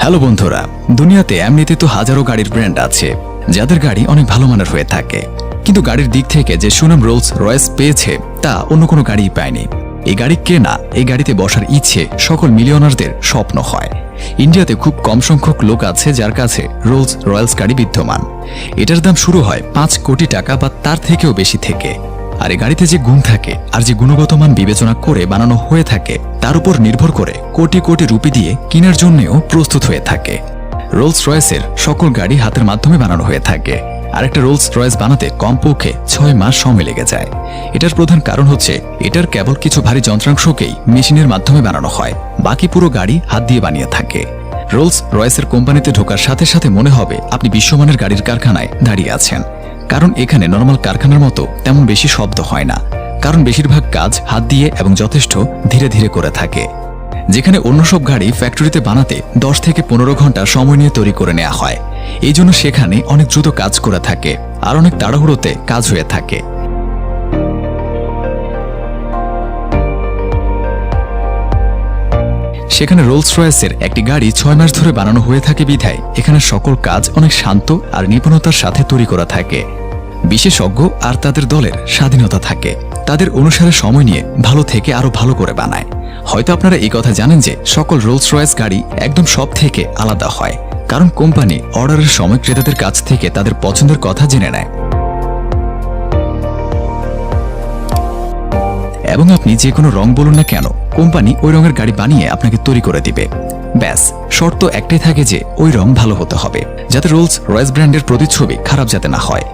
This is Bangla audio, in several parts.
হ্যালো বন্ধুরা, দুনিয়াতে এমনিতে তো হাজারো গাড়ির ব্র্যান্ড আছে যাদের গাড়ি অনেক ভালো মানের হয়ে থাকে, কিন্তু গাড়ির দিক থেকে যে সুনাম রোলস রয়েস পেয়েছে তা অন্য কোনো গাড়িই পায়নি। এই গাড়ি কেনা, এই গাড়িতে বসার ইচ্ছে সকল মিলিয়নারদের স্বপ্ন হয়। ইন্ডিয়াতে খুব কম সংখ্যক লোক আছে যার কাছে রোলস রয়েলস গাড়ি বিদ্যমান। এটার দাম শুরু হয় 5 কোটি টাকা বা তার থেকেও বেশি থেকে। আর এই গাড়িতে যে গুণ থাকে আর যে গুণগত মান বিবেচনা করে বানানো হয়ে থাকে তার উপর নির্ভর করে কোটি কোটি রুপি দিয়ে কেনার জন্যও প্রস্তুত হয়ে থাকে। রোলস রয়েসের সকল গাড়ি হাতের মাধ্যমে বানানো হয়ে থাকে, আর একটা রোলস রয়েস বানাতে কমপক্ষে 6 মাস সময় লেগে যায়। এটার প্রধান কারণ হচ্ছে এটার কেবল কিছু ভারী যন্ত্রাংশকেই মেশিনের মাধ্যমে বানানো হয়, বাকি পুরো গাড়ি হাত দিয়ে বানিয়ে থাকে। রোলস রয়েসের কোম্পানিতে ঢোকার সাথে সাথে মনে হবে আপনি বিশ্বমানের গাড়ির কারখানায় দাঁড়িয়ে আছেন, কারণ এখানে নরমাল কারখানার মতো তেমন বেশি শব্দ হয় না, কারণ বেশিরভাগ কাজ হাত দিয়ে এবং যথেষ্ট ধীরে ধীরে করে থাকে। যেখানে অন্য সব গাড়ি ফ্যাক্টরিতে বানাতে 10 থেকে 15 ঘন্টা সময় নিয়ে তৈরি করে নেওয়া হয়, এই জন্য সেখানে অনেক দ্রুত কাজ করে থাকে আর অনেক তাড়াহুড়োতে কাজ হয়ে থাকে। সেখানে রোলস রয়েসের একটি গাড়ি 6 মাস ধরে বানানো হয়ে থাকে বিধায় এখানে সকল কাজ অনেক শান্ত আর নিপুণতার সাথে তৈরি করা থাকে। বিশেষজ্ঞ আর তাদের দলের স্বাধীনতা থাকে, তাদের অনুসারে সময় নিয়ে ভালো থেকে আরো ভালো করে বানায়। হয়তো আপনারা এই কথা জানেন যে সকল রোলস রয়েস গাড়ি একদম সব থেকে আলাদা হয়, কারণ কোম্পানি অর্ডারের সময় ক্রেতাদের কাছ থেকে তাদের পছন্দের কথা জেনে নেয় এবং আপনি যে কোনো রং বলুন না কেন কোম্পানি ওই রঙের গাড়ি বানিয়ে আপনাকে তৈরি করে দিবে। ব্যাস, শর্ত একটাই থাকে যে ওই রং ভালো হতে হবে, যাতে রোলস রয়েস ব্র্যান্ডের প্রতিচ্ছবি খারাপ যাতে না হয়।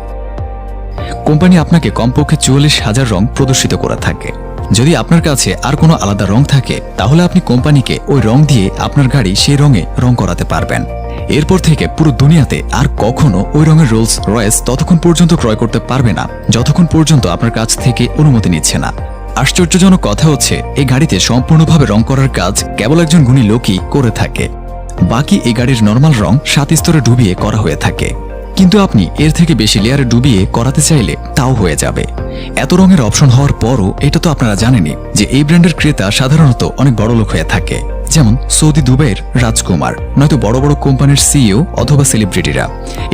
কোম্পানি আপনাকে কমপক্ষে 44,000 রং প্রদর্শিত করে থাকে। যদি আপনার কাছে আর কোনো আলাদা রং থাকে তাহলে আপনি কোম্পানিকে ওই রং দিয়ে আপনার গাড়ি সেই রঙে রং করাতে পারবেন। এরপর থেকে পুরো দুনিয়াতে আর কখনো ওই রঙের রোলস রয়েস ততক্ষণ পর্যন্ত ক্রয় করতে পারবে না যতক্ষণ পর্যন্ত আপনার কাছ থেকে অনুমতি নিচ্ছে না। আশ্চর্যজনক কথা হচ্ছে এই গাড়িতে সম্পূর্ণভাবে রং করার কাজ কেবল একজন গুণী লোকই করে থাকে, বাকি এই গাড়ির নর্মাল রং 7 স্তরে ডুবিয়ে করা হয়ে থাকে। কিন্তু আপনি এর থেকে বেশি লেয়ারে ডুবিয়ে করাতে চাইলে তাও হয়ে যাবে। এত রঙের অপশন হওয়ার পরও এটা তো আপনারা জানেনই যে এই ব্র্যান্ডের ক্রেতা সাধারণত অনেক বড় লোক হয়ে থাকে, যেমন সৌদি দুবাইয়ের রাজকুমার, নয়তো বড় বড় কোম্পানির সিইও অথবা সেলিব্রিটিরা।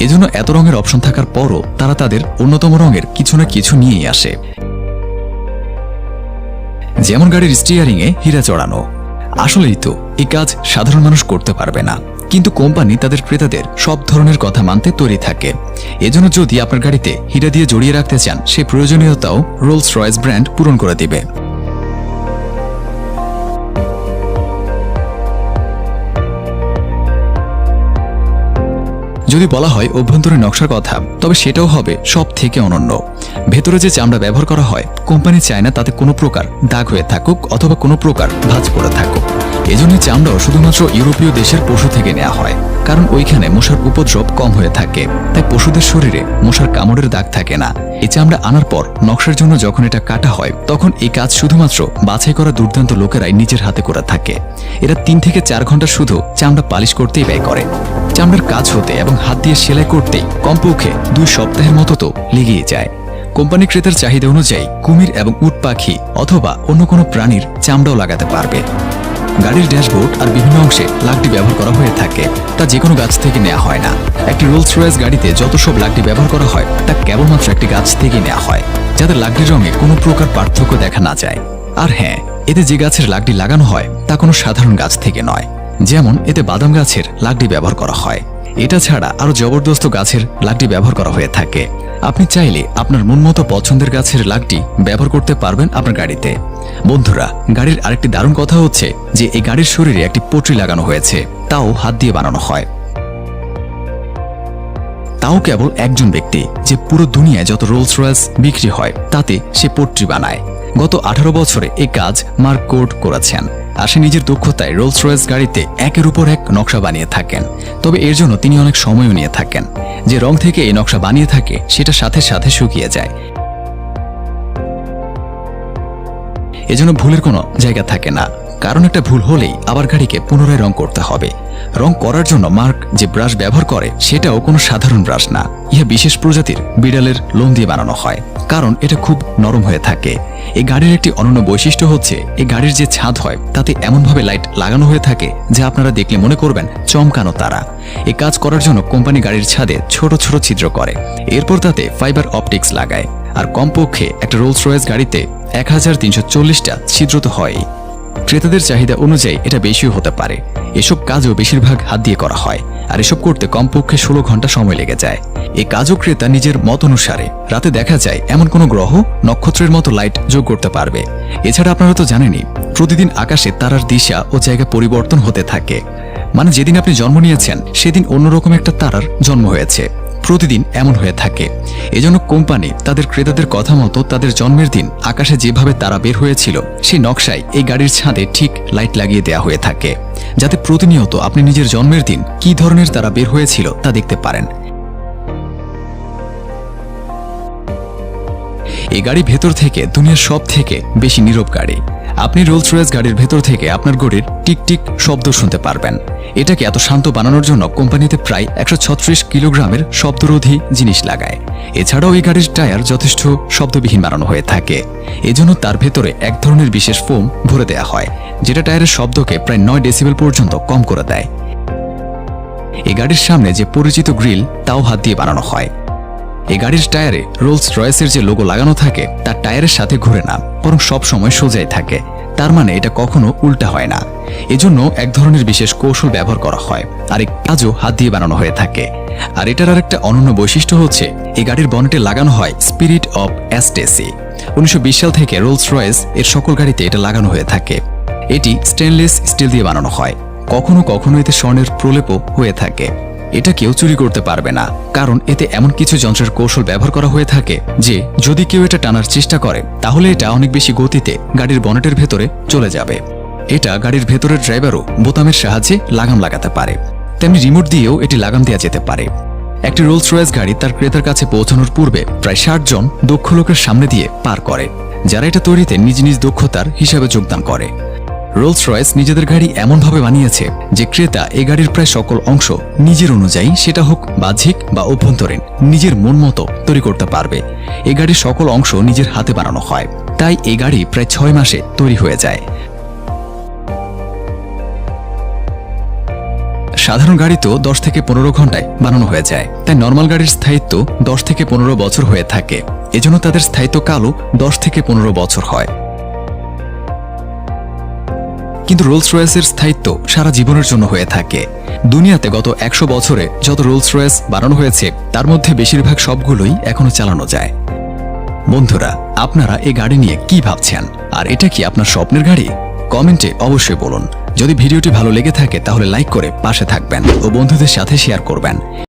এজন্য এত রঙের অপশন থাকার পরও তারা তাদের অন্যতম রঙের কিছু না কিছু নিয়েই আসে, যেমন গাড়ির স্টিয়ারিং এ হীরা চড়ানো। আসলেই তো এই কাজ সাধারণ মানুষ করতে পারবে না, কিন্তু কোম্পানি তাদের ক্রেতাদের সব ধরনের কথা মানতে তৈরি থাকে। এজন্য যদি আপনার গাড়িতে হীরা দিয়ে জড়িয়ে রাখতে চান সেই প্রয়োজনীয়তাও রোলস রয়েস ব্র্যান্ড পূরণ করে দিবে। যদি বলা হয় অভ্যন্তরীণ নকশার কথা, তবে সেটাও হবে সব থেকে অনন্য। ভেতরে যে চামড়া ব্যবহার করা হয় কোম্পানি চায় না তাতে কোনো প্রকার দাগ হয়ে থাকুক অথবা কোনো প্রকার ভাঁজ পড়ে থাকুক। এজন্য চামড়াও শুধুমাত্র ইউরোপীয় দেশের পশু থেকে নেওয়া হয়, কারণ ওইখানে মশার উপদ্রব কম হয়ে থাকে, তাই পশুদের শরীরে মশার কামড়ের দাগ থাকে না। এই চামড়া আনার পর নকশার জন্য যখন এটা কাটা হয় তখন এই কাজ শুধুমাত্র বাছাই করা দুর্দান্ত লোকেরাই নিজের হাতে করে থাকে। এরা 3 থেকে 4 ঘন্টা শুধু চামড়া পালিশ করতেই ব্যয় করে। চামড়ার কাজ হতে এবং হাত দিয়ে সেলাই করতেই কমপক্ষে 2 সপ্তাহের মতো তো লেগেই যায়। কোম্পানি ক্রেতার চাহিদা অনুযায়ী কুমির এবং উট পাখি অথবা অন্য কোনো প্রাণীর চামড়াও লাগাতে পারবে। গাড়ির ড্যাশবোর্ড আর বিভিন্ন অংশে লাকড়ি ব্যবহার করা হয়ে থাকে, তা যে কোনো গাছ থেকে নেওয়া হয় না। একটি রোলস রয়েস গাড়িতে যত সব লাকড়ি ব্যবহার করা হয় তা কেবলমাত্র একটি গাছ থেকে নেওয়া হয়, যাতে লাকড়ির রঙে কোনো প্রকার পার্থক্য দেখা না যায়। আর হ্যাঁ, এতে যে গাছের লাকড়ি লাগানো হয় তা কোনো সাধারণ গাছ থেকে নয়, যেমন এতে বাদাম গাছের লাকড়ি ব্যবহার করা হয়। এটা ছাড়া আরো জবরদস্ত গাছের লাকড়ি ব্যবহার করা হয়ে থাকে। আপনি চাইলে আপনার মনমতো পছন্দের গাছের লাকড়ি ব্যবহার করতে পারবেন আপনার গাড়িতে। বন্ধুরা, গাড়ির আরেকটি দারুণ কথা হচ্ছে যে এই গাড়ির শরীরে একটি পট্রি লাগানো হয়েছে, তাও হাত দিয়ে বানানো হয়। তাও কেবল একজন ব্যক্তি, যে পুরো দুনিয়ায় যত রোলস রয়েস বিক্রি হয় তাতে সে পট্রি বানায়। গত 18 বছরে এই কাজ মার্ক কোড করেছেন, আর সে নিজের দক্ষতায় রোলস রয়েস গাড়িতে একের উপর এক নকশা বানিয়ে থাকেন। তবে এর জন্য তিনি অনেক সময়ও নিয়ে থাকেন। যে রং থেকে এই নকশা বানিয়ে থাকে সেটা সাথে সাথে শুকিয়ে যায়, এজন্য ভুলের কোনো জায়গা থাকে না, কারণ একটা ভুল হলেই আবার গাড়িকে পুনরায় রং করতে হবে। রং করার জন্য মার্ক যে ব্রাশ ব্যবহার করে সেটাও কোনো সাধারণ ব্রাশ না, ইহা বিশেষ প্রজাতির বিড়ালের লোম দিয়ে বানানো হয়, কারণ এটা খুব নরম হয়ে থাকে। এই গাড়ির একটি অনন্য বৈশিষ্ট্য হচ্ছে এই গাড়ির যে ছাদ হয় তাতে এমনভাবে লাইট লাগানো হয়ে থাকে যা আপনারা দেখলে মনে করবেন চমকানো তারা। এই কাজ করার জন্য কোম্পানি গাড়ির ছাদে ছোট ছোট ছিদ্র করে, এরপর তাতে ফাইবার অপটিক্স লাগায়। আর কমপক্ষে একটা রোলস রয়েস গাড়িতে 1340টা ছিদ্র তো হয়ই। ক্রেতাদের চাহিদা অনুযায়ী এটা বেশিও হতে পারে। এসব কাজও বেশিরভাগ হাত দিয়ে করা হয়, আর এসব করতে কমপক্ষে 16 ঘন্টা সময় লেগে যায়। এই কাজও ক্রেতা নিজের মত অনুসারে রাতে দেখা যায় এমন কোনো গ্রহ নক্ষত্রের মতো লাইট যোগ করতে পারবে। এছাড়া আপনারা তো জানেনই প্রতিদিন আকাশে তারার দিশা ও জায়গা পরিবর্তন হতে থাকে। মানে যেদিন আপনি জন্ম নিয়েছেন সেদিন অন্যরকম একটা তারার জন্ম হয়েছে, প্রতিদিন এমন হয়ে থাকে। এজন্য কোম্পানি তাদের ক্রেতাদের কথা মতো তাদের জন্মের দিন আকাশে যেভাবে তারা বের হয়েছিল সেই নকশায় এই গাড়ির ছাদে ঠিক লাইট লাগিয়ে দেয়া হয়ে থাকে, যাতে প্রতিনিয়ত আপনি নিজের জন্মের দিন কী ধরনের তারা বের হয়েছিল তা দেখতে পারেন। এই গাড়ি ভেতর থেকে দুনিয়ার সব থেকে বেশি নীরব গাড়ি। আপনি রোলস রয়েস গাড়ির ভেতর থেকে আপনার গড়ির টিকটিক শব্দ শুনতে পারবেন। এটাকে এত শান্ত বানানোর জন্য কোম্পানিতে প্রায় 136 কিলোগ্রামের শব্দরোধী জিনিস লাগায়। এছাড়াও এই গাড়ির টায়ার যথেষ্ট শব্দবিহীন বানানো হয়ে থাকে, এজন্য তার ভেতরে এক ধরনের বিশেষ ফোম ভরে দেয়া হয় যেটা টায়ারের শব্দকে প্রায় 9 ডেসিবেল পর্যন্ত কম করে দেয়। এই গাড়ির সামনে যে পরিচিত গ্রিল তাও হাত দিয়ে বানানো হয়। এই গাড়ির টায়ারে রোলস রয়েসের যে লোগো লাগানো থাকে তার টায়ারের সাথে ঘুরে না, বরং সব সময় সোজাই থাকে। তার মানে এটা কখনো উল্টা হয় না। এজন্য এক ধরনের বিশেষ কৌশল ব্যবহার করা হয়, আর এই কাজও হাত দিয়ে বানানো হয়ে থাকে। আর এটার আরেকটা অনন্য বৈশিষ্ট্য হচ্ছে এই গাড়ির বনেটে লাগানো হয় স্পিরিট অফ এস্টেসি। 1920 সাল থেকে রোলস রয়েস এর সকল গাড়িতে এটা লাগানো হয়ে থাকে। এটি স্টেনলেস স্টিল দিয়ে বানানো হয়, কখনো কখনো এতে স্বর্ণের প্রলেপও হয়ে থাকে। এটা কেউ চুরি করতে পারবে না, কারণ এতে এমন কিছু যন্ত্রের কৌশল ব্যবহার করা হয়ে থাকে যে যদি কেউ এটা টানার চেষ্টা করে তাহলে এটা অনেক বেশি গতিতে গাড়ির বনেটের ভেতরে চলে যাবে। এটা গাড়ির ভেতরের ড্রাইভারও বোতামের সাহায্যে লাগাম লাগাতে পারে, তেমনি রিমোট দিয়েও এটি লাগাম দেওয়া যেতে পারে। একটি রোলস রয়েস গাড়ি তার ক্রেতার কাছে পৌঁছানোর পূর্বে প্রায় 60 জন দক্ষ লোকের সামনে দিয়ে পার করে, যারা এটা তৈরিতে নিজ নিজ দক্ষতার হিসাবে যোগদান করে। রোলস রয়েস নিজেদের গাড়ি এমনভাবে বানিয়েছে যে ক্রেতা এই গাড়ির প্রায় সকল অংশ নিজের অনুযায়ী, সেটা হোক বাহ্যিক বা অভ্যন্তরীণ, নিজের মন মতো তৈরি করতে পারবে। এই গাড়ির সকল অংশ নিজের হাতে বানানো হয়, তাই এই গাড়ি প্রায় 6 মাসে তৈরি হয়ে যায়। সাধারণ গাড়ি তো 10 থেকে 15 ঘন্টায় বানানো হয়ে যায়, তাই নর্মাল গাড়ির স্থায়িত্ব 10 থেকে 15 বছর হয়ে থাকে। এজন্য তাদের স্থায়িত্ব কালও 10 থেকে 15 বছর হয়। কিন্তু রোলস রয়েসের স্থায়িত্ব সারা জীবনের জন্য হয়ে থাকে। দুনিয়াতে গত 100 বছরে যত রোলস রয়েস বানানো হয়েছে তার মধ্যে বেশিরভাগ সবগুলোই এখনো চালানো যায়। বন্ধুরা, আপনারা এই গাড়ি নিয়ে কি ভাবছেন? আর এটা কি আপনার স্বপ্নের গাড়ি? কমেন্টে অবশ্যই বলুন। যদি ভিডিওটি ভালো লেগে থাকে তাহলে লাইক করে পাশে থাকবেন ও বন্ধুদের সাথে শেয়ার করবেন।